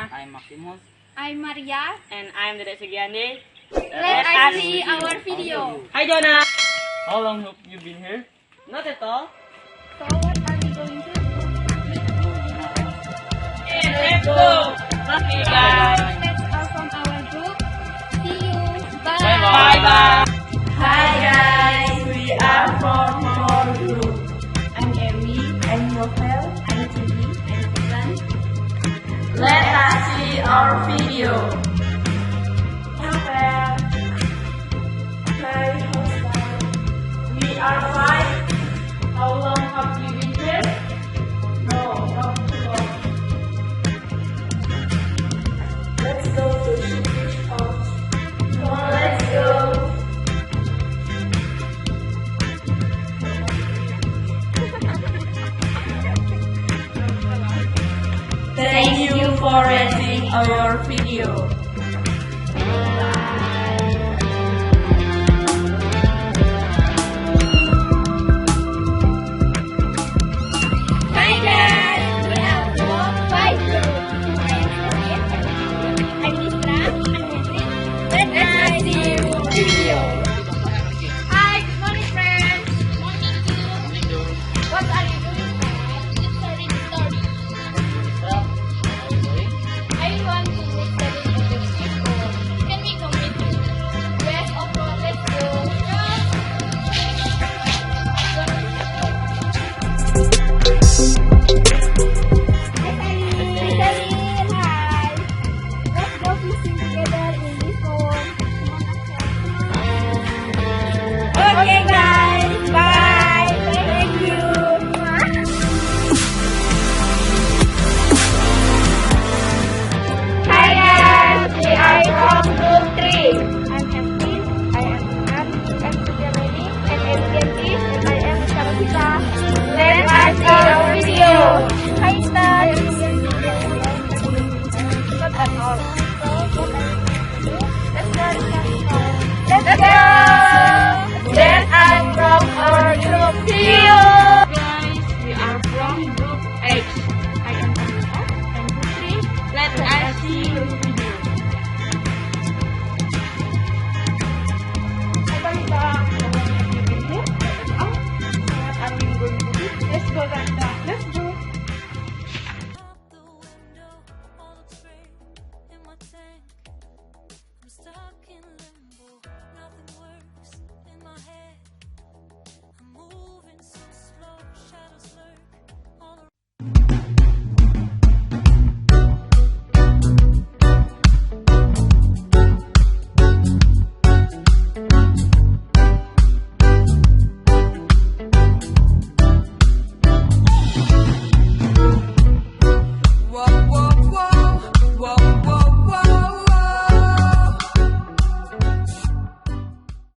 Jonah. I'm Maximus. I'm Maria. And I'm Dedek Sugiandi. Let us see our video. Hi Jonah. How long have you been here? Not at all. So what are we going to do? Let's go. Okay guys. That's all from our group. See you. Bye. Bye bye. Hi guys, we are from our group. I'm Amy, I'm Novel, I'm Cindy, I'm Susan. Let us see our video. Novel. Hi, how's We are fine. How long have you been here? No, not too long. Let's go to English house. Come on, let's go. Thank you for watching our video.